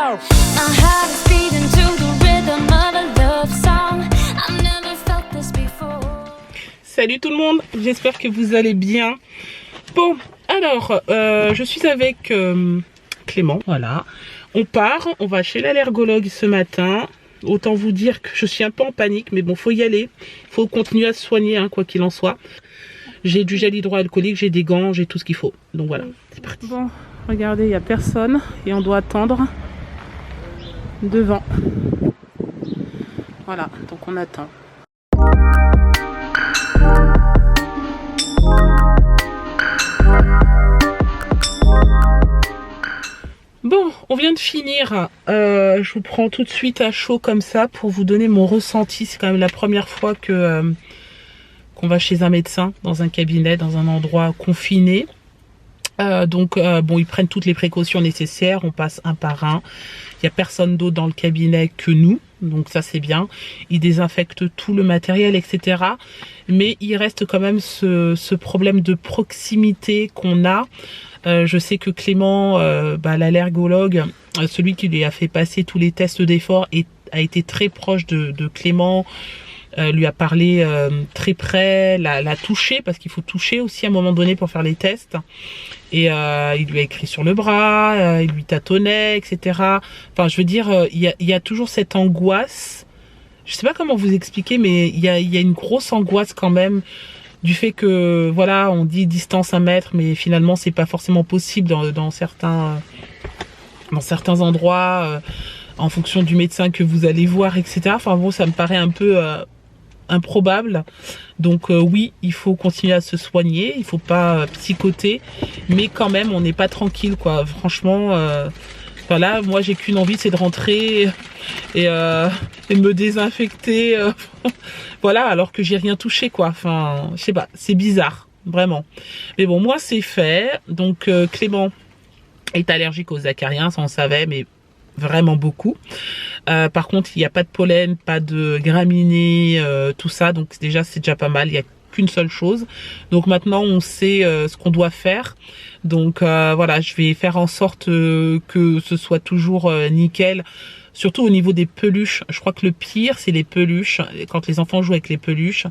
My heart is beating to the rhythm of a love song. I've never felt this before. Salut tout le monde, j'espère que vous allez bien. Bon, alors, je suis avec Clément, voilà. On part, on va chez l'allergologue ce matin. Autant vous dire que je suis un peu en panique, mais bon, faut y aller. Faut continuer à se soigner, hein, quoi qu'il en soit. J'ai du gel hydroalcoolique, j'ai des gants, j'ai tout ce qu'il faut. Donc voilà, c'est parti. Bon, regardez, il n'y a personne et on doit attendre devant. Voilà, donc on attend. Bon, on vient de finir. Je vous prends tout de suite à chaud comme ça pour vous donner mon ressenti. C'est quand même la première fois que qu'on va chez un médecin, dans un cabinet, dans un endroit confiné. Bon, ils prennent toutes les précautions nécessaires. On passe un par un. Il n'y a personne d'autre dans le cabinet que nous. Donc ça, c'est bien. Ils désinfectent tout le matériel, etc. Mais il reste quand même ce problème de proximité qu'on a. Je sais que Clément, l'allergologue, celui qui lui a fait passer tous les tests d'effort, a été très proche de Clément, lui a parlé très près, l'a touché, parce qu'il faut toucher aussi à un moment donné pour faire les tests. Et il lui a écrit sur le bras, il lui tâtonnait, etc. Enfin, je veux dire, il y a toujours cette angoisse. Je sais pas comment vous expliquer, mais il y a une grosse angoisse quand même, du fait que, voilà, on dit distance 1 mètre, mais finalement, c'est pas forcément possible dans certains endroits, en fonction du médecin que vous allez voir, etc. Enfin bon, ça me paraît un peu improbable. Donc oui, il faut continuer à se soigner, il faut pas psychoter, mais quand même, on n'est pas tranquille, quoi. Franchement, voilà, moi, j'ai qu'une envie, c'est de rentrer et de me désinfecter. Voilà, alors que j'ai rien touché, quoi. Enfin, je sais pas, c'est bizarre, vraiment. Mais bon, moi, c'est fait. Donc, Clément est allergique aux acariens, ça on savait, mais vraiment beaucoup. Par contre, il n'y a pas de pollen, pas de graminées, tout ça. Donc, déjà, c'est déjà pas mal. Il n'y a qu'une seule chose. Donc, maintenant, on sait ce qu'on doit faire. Donc, voilà, je vais faire en sorte que ce soit toujours nickel. Surtout au niveau des peluches. Je crois que le pire, c'est les peluches. Quand les enfants jouent avec les peluches,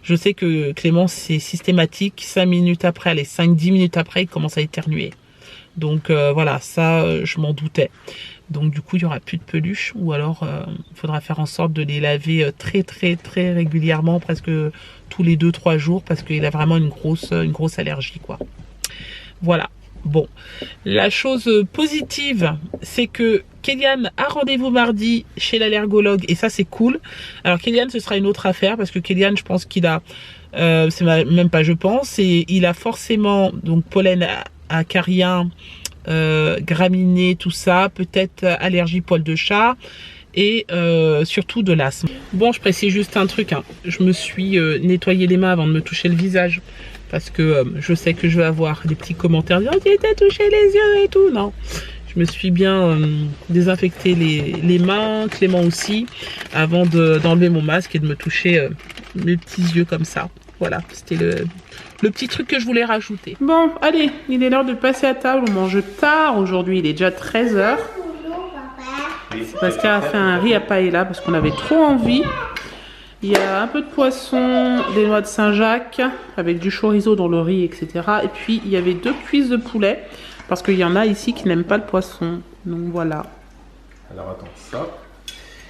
je sais que Clément, c'est systématique. 5 minutes après, allez, 5-10 minutes après, il commence à éternuer. Donc voilà, ça, je m'en doutais. Donc du coup, il n'y aura plus de peluches. Ou alors, il faudra faire en sorte de les laver très régulièrement, presque tous les 2-3 jours, parce qu'il a vraiment une grosse allergie, quoi. Voilà. Bon, la chose positive, c'est que Kélian a rendez-vous mardi chez l'allergologue et ça c'est cool. Alors Kélian, ce sera une autre affaire parce que Kélian, je pense qu'il a, c'est même pas je pense, et il a forcément donc pollen acarien, graminées, tout ça, peut-être allergie poil de chat et surtout de l'asthme. Bon, je précise juste un truc, hein. Je me suis nettoyé les mains avant de me toucher le visage. Parce que je sais que je vais avoir des petits commentaires disant « Tu t'es touché les yeux et tout ». Non, je me suis bien désinfecté les mains, Clément aussi, avant d'enlever mon masque et de me toucher mes petits yeux comme ça. Voilà, c'était le petit truc que je voulais rajouter. Bon, allez, il est l'heure de passer à table. On mange tard aujourd'hui, il est déjà 13 h. Sébastien a fait un riz à paella parce qu'on avait trop envie. Il y a un peu de poisson, des noix de Saint-Jacques, avec du chorizo dans le riz, etc. Et puis, il y avait 2 cuisses de poulet, parce qu'il y en a ici qui n'aiment pas le poisson. Donc, voilà. Alors, attends, ça.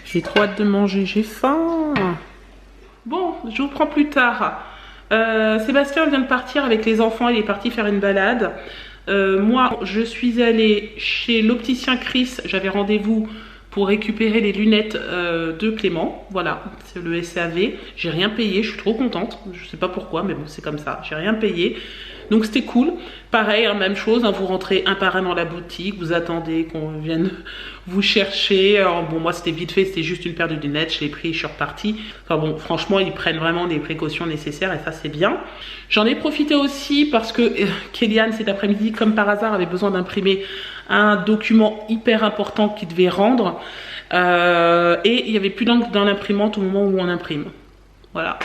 J'ai trop hâte de manger, j'ai faim. Bon, je vous prends plus tard. Sébastien vient de partir avec les enfants, il est parti faire une balade. Moi, je suis allée chez l'opticien Chris, j'avais rendez-vous pour récupérer les lunettes de Clément. Voilà, c'est le SAV. J'ai rien payé, je suis trop contente. Je sais pas pourquoi, mais bon, c'est comme ça. J'ai rien payé. Donc c'était cool. Pareil, hein, même chose, hein, vous rentrez un par un dans la boutique, vous attendez qu'on vienne vous chercher. Alors, bon, moi c'était vite fait, c'était juste une paire de lunettes, je l'ai pris, je suis repartie. Enfin bon, franchement, ils prennent vraiment des précautions nécessaires et ça c'est bien. J'en ai profité aussi parce que Kélian cet après-midi, comme par hasard, avait besoin d'imprimer un document hyper important qu'il devait rendre. Et il n'y avait plus d'encre dans l'imprimante au moment où on imprime. Voilà.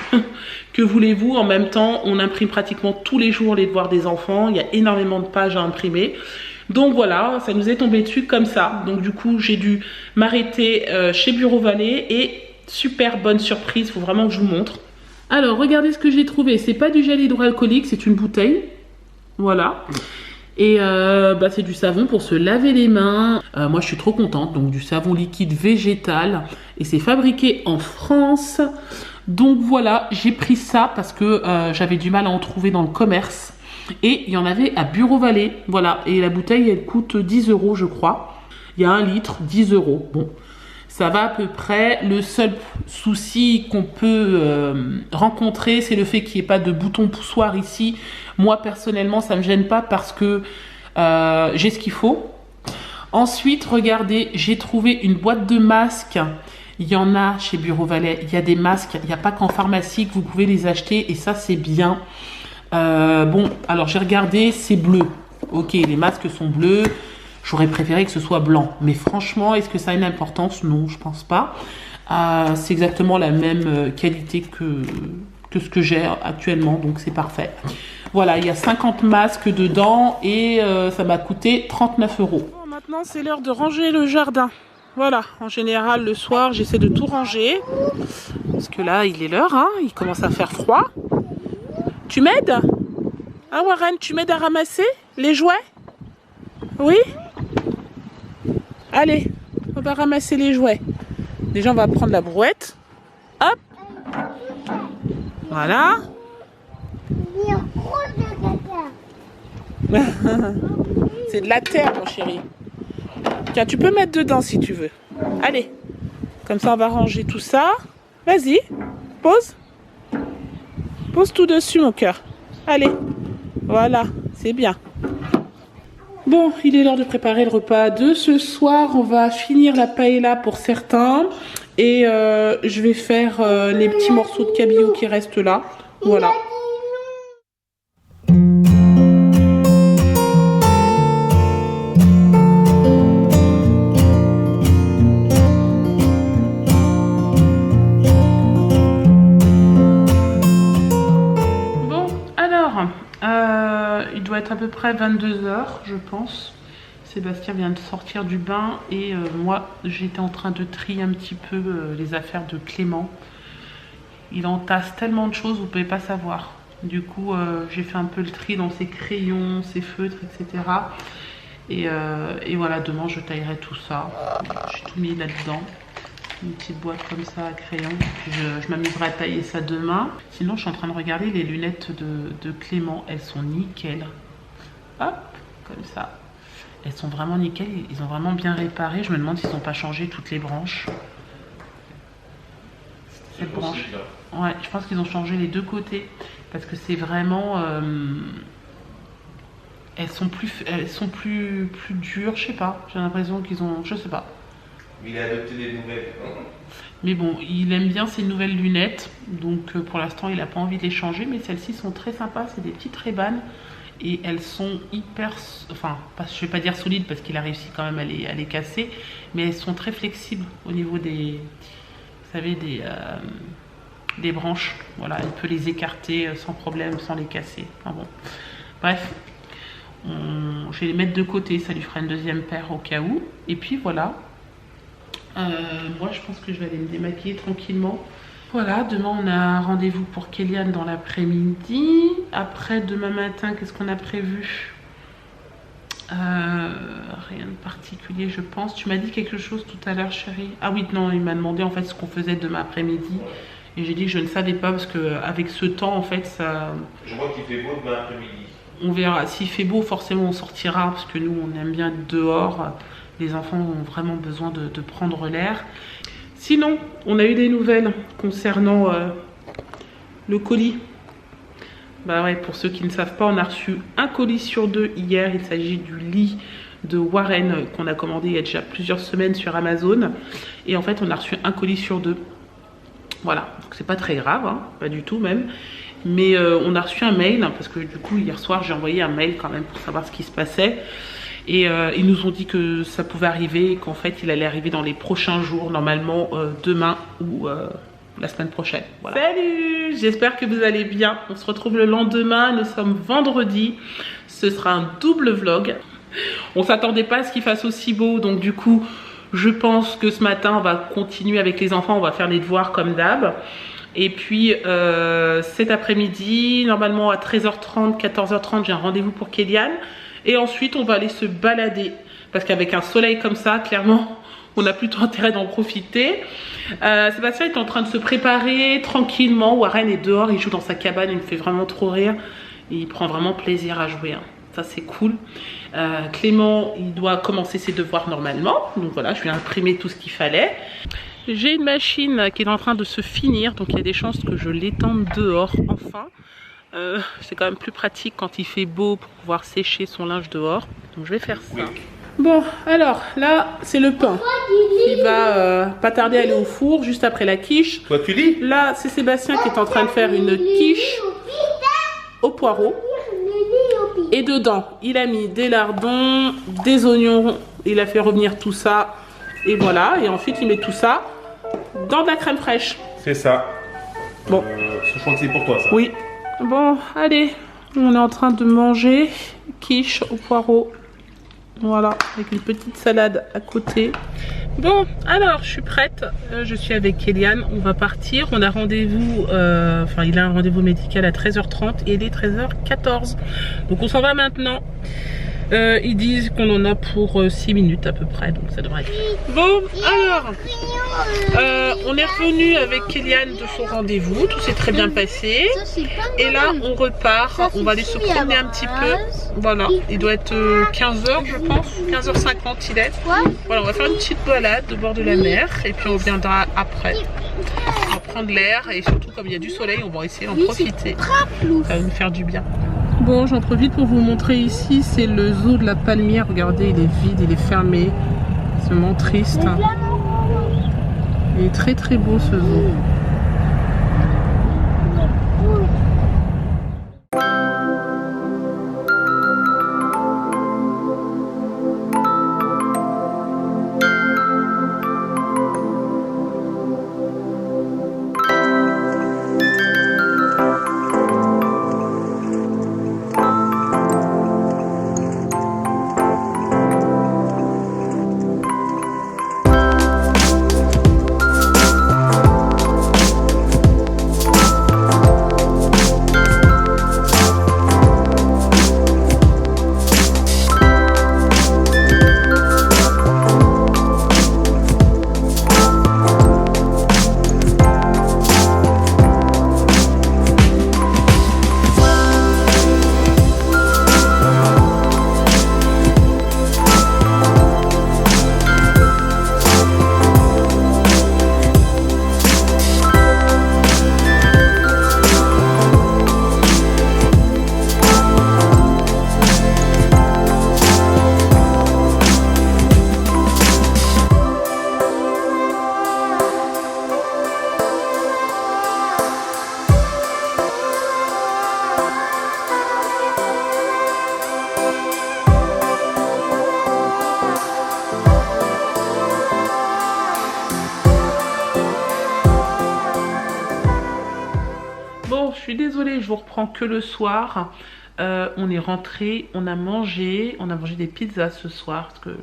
Que voulez-vous? En même temps, on imprime pratiquement tous les jours les devoirs des enfants. Il y a énormément de pages à imprimer. Donc voilà, ça nous est tombé dessus comme ça. Donc du coup, j'ai dû m'arrêter chez Bureau Vallée et super bonne surprise, il faut vraiment que je vous montre. Alors, regardez ce que j'ai trouvé. C'est pas du gel hydroalcoolique, c'est une bouteille. Voilà. Et c'est du savon pour se laver les mains. Moi, je suis trop contente. Donc, du savon liquide végétal. Et c'est fabriqué en France. Donc, voilà, j'ai pris ça parce que j'avais du mal à en trouver dans le commerce. Et il y en avait à Bureau Vallée. Voilà. Et la bouteille, elle coûte 10 €, je crois. Il y a 1 litre, 10 €. Bon. Ça va à peu près. Le seul souci qu'on peut rencontrer, c'est le fait qu'il n'y ait pas de bouton poussoir ici. Moi, personnellement, ça ne me gêne pas parce que j'ai ce qu'il faut. Ensuite, regardez, j'ai trouvé une boîte de masques. Il y en a chez Bureau Vallée. Il y a des masques. Il n'y a pas qu'en pharmacie que vous pouvez les acheter. Et ça, c'est bien. Bon, alors j'ai regardé, c'est bleu. Ok, les masques sont bleus. J'aurais préféré que ce soit blanc. Mais franchement, est-ce que ça a une importance? Non, je pense pas. C'est exactement la même qualité que ce que j'ai actuellement. Donc, c'est parfait. Voilà, il y a 50 masques dedans et ça m'a coûté 39 €. Bon, maintenant, c'est l'heure de ranger le jardin. Voilà, en général, le soir, j'essaie de tout ranger. Parce que là, il est l'heure, hein, il commence à faire froid. Tu m'aides? Hein, Warren, tu m'aides à ramasser les jouets? Oui? Allez, on va ramasser les jouets. Déjà, on va prendre la brouette. Hop. Voilà. C'est de la terre, mon chéri. Tiens, tu peux mettre dedans si tu veux. Allez. Comme ça, on va ranger tout ça. Vas-y. Pose. Pose tout dessus, mon cœur. Allez. Voilà. C'est bien. Bon, il est l'heure de préparer le repas de ce soir. On va finir la paella pour certains. Et je vais faire les petits morceaux de cabillaud qui restent là. Voilà. Il doit être à peu près 22 h, je pense. Sébastien vient de sortir du bain et moi, j'étais en train de trier un petit peu les affaires de Clément. Il entasse tellement de choses, vous ne pouvez pas savoir. Du coup, j'ai fait un peu le tri dans ses crayons, ses feutres, etc. Et voilà, demain, je taillerai tout ça. J'ai tout mis là-dedans. Une petite boîte comme ça à crayon. Je m'amuserai à tailler ça demain. Sinon, je suis en train de regarder les lunettes de Clément. Elles sont nickel. Hop, comme ça. Elles sont vraiment nickel. Ils ont vraiment bien réparé. Je me demande s'ils n'ont pas changé toutes les branches. Cette branche. Ouais, je pense qu'ils ont changé les deux côtés. Parce que c'est vraiment... elles sont plus dures. Je sais pas. J'ai l'impression qu'ils ont... Je sais pas. Il a adopté des nouvelles. Mais bon, il aime bien ces nouvelles lunettes. Donc pour l'instant, il n'a pas envie de les changer. Mais celles-ci sont très sympas. C'est des petites Ray-Ban. Et elles sont hyper... Enfin, je ne vais pas dire solides parce qu'il a réussi quand même à les casser. Mais elles sont très flexibles au niveau des... Vous savez, des branches. Voilà, elle peut les écarter sans problème, sans les casser. Enfin bon. Bref. Je vais les mettre de côté. Ça lui fera une deuxième paire au cas où. Et puis voilà. Moi je pense que je vais aller me démaquiller tranquillement. Voilà, demain on a un rendez-vous pour Kéliane dans l'après-midi. Après demain matin, qu'est-ce qu'on a prévu? Rien de particulier je pense. Tu m'as dit quelque chose tout à l'heure, chérie? Ah oui, non, il m'a demandé en fait ce qu'on faisait demain après-midi. Et j'ai dit que je ne savais pas parce qu'avec ce temps en fait ça... Je vois qu'il fait beau demain après-midi. On verra, s'il fait beau forcément on sortira parce que nous on aime bien être dehors. Les enfants ont vraiment besoin de prendre l'air. Sinon, on a eu des nouvelles concernant le colis. Bah ouais, pour ceux qui ne savent pas, on a reçu un colis sur 2 hier. Il s'agit du lit de Warren qu'on a commandé il y a déjà plusieurs semaines sur Amazon. Et en fait, on a reçu un colis sur 2. Voilà, donc c'est pas très grave, hein, pas du tout même. Mais on a reçu un mail, parce que du coup, hier soir, j'ai envoyé un mail quand même pour savoir ce qui se passait. Et ils nous ont dit que ça pouvait arriver et qu'en fait il allait arriver dans les prochains jours, normalement demain ou la semaine prochaine. Voilà. Salut, j'espère que vous allez bien. On se retrouve le lendemain, nous sommes vendredi. Ce sera un double vlog. On s'attendait pas à ce qu'il fasse aussi beau, donc du coup, je pense que ce matin, on va continuer avec les enfants, on va faire les devoirs comme d'hab. Et puis cet après-midi, normalement à 13h30, 14h30, j'ai un rendez-vous pour Kélian. Et ensuite, on va aller se balader. Parce qu'avec un soleil comme ça, clairement, on a plutôt intérêt d'en profiter. Sébastien est en train de se préparer tranquillement. Warren est dehors, il joue dans sa cabane, il me fait vraiment trop rire. Et il prend vraiment plaisir à jouer. Hein. Ça, c'est cool. Clément, il doit commencer ses devoirs normalement. Donc voilà, je lui ai imprimé tout ce qu'il fallait. J'ai une machine qui est en train de se finir, donc il y a des chances que je l'étende dehors enfin. C'est quand même plus pratique quand il fait beau pour pouvoir sécher son linge dehors. Donc je vais faire ça. Bon, alors là, c'est le pain. Il va pas tarder à aller au four juste après la quiche. Toi, tu lis? Là, c'est Sébastien qui est en train de faire une quiche au poireau. Et dedans, il a mis des lardons, des oignons. Il a fait revenir tout ça. Et voilà, et ensuite il met tout ça dans de la crème fraîche. C'est ça. Bon. Je crois que c'est pour toi, ça. Oui. Bon, allez, on est en train de manger quiche au poireau. Voilà, avec une petite salade à côté. Bon, alors, je suis prête. Je suis avec Kélian. On va partir. On a rendez-vous, enfin, il a un rendez-vous médical à 13h30 et il est 13h14. Donc, on s'en va maintenant. Ils disent qu'on en a pour 6 minutes à peu près, donc ça devrait être. Bon, alors, on est revenu avec Kélian de son rendez-vous, tout s'est très bien passé. Et là, on repart, on va aller se promener un petit peu. Voilà, il doit être 15h, je pense, 15h50 il est. Voilà, on va faire une petite balade au bord de la mer et puis on reviendra après. On va prendre l'air et surtout, comme il y a du soleil, on va essayer d'en profiter. Ça va nous faire du bien. Bon, j'en profite pour vous montrer ici, c'est le zoo de la Palmière. Regardez, il est vide, il est fermé. C'est vraiment triste. Il est très très beau ce zoo. Bon, je suis désolée, je vous reprends que le soir. On est rentré, on a mangé des pizzas ce soir, parce que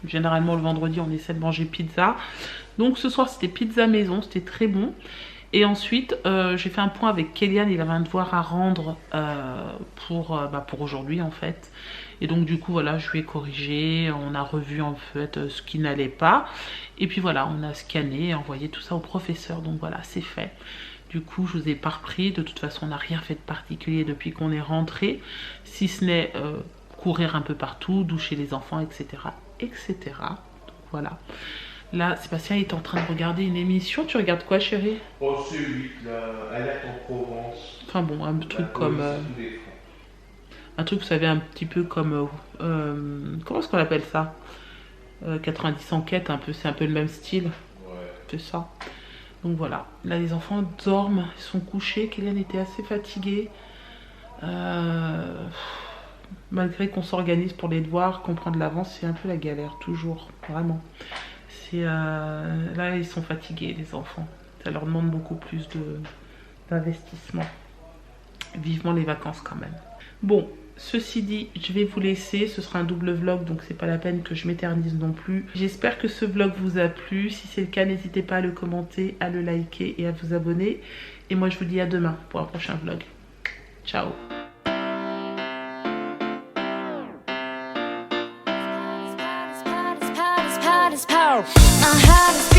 généralement le vendredi on essaie de manger pizza. Donc ce soir c'était pizza maison, c'était très bon. Et ensuite j'ai fait un point avec Kélian, il avait un devoir à rendre pour aujourd'hui en fait. Et donc du coup voilà, je lui ai corrigé, on a revu en fait ce qui n'allait pas. Et puis voilà, on a scanné et envoyé tout ça au professeur, donc voilà, c'est fait. Du coup, je vous ai pas repris. De toute façon, on n'a rien fait de particulier depuis qu'on est rentré. Si ce n'est courir un peu partout, doucher les enfants, etc. etc. Donc voilà. Là, Sébastien est en train de regarder une émission. Tu regardes quoi, chérie? Oh, c'est 8, là. Alerte en Provence. Enfin bon, un truc comme... un truc, vous savez, un petit peu comme... comment est-ce qu'on appelle ça 90 enquêtes, un peu. C'est un peu le même style. Ouais. C'est ça. Donc voilà, là les enfants dorment, ils sont couchés. Kélian était assez fatigué. Malgré qu'on s'organise pour les devoirs, qu'on prend de l'avance, c'est un peu la galère, toujours, vraiment. Là ils sont fatigués les enfants. Ça leur demande beaucoup plus d'investissement. Vivement les vacances quand même. Bon, Ceci dit, je vais vous laisser, ce sera un double vlog, donc c'est pas la peine que je m'éternise non plus. J'espère que ce vlog vous a plu. Si c'est le cas, n'hésitez pas à le commenter, à le liker et à vous abonner. Et moi je vous dis à demain pour un prochain vlog. Ciao. My heart is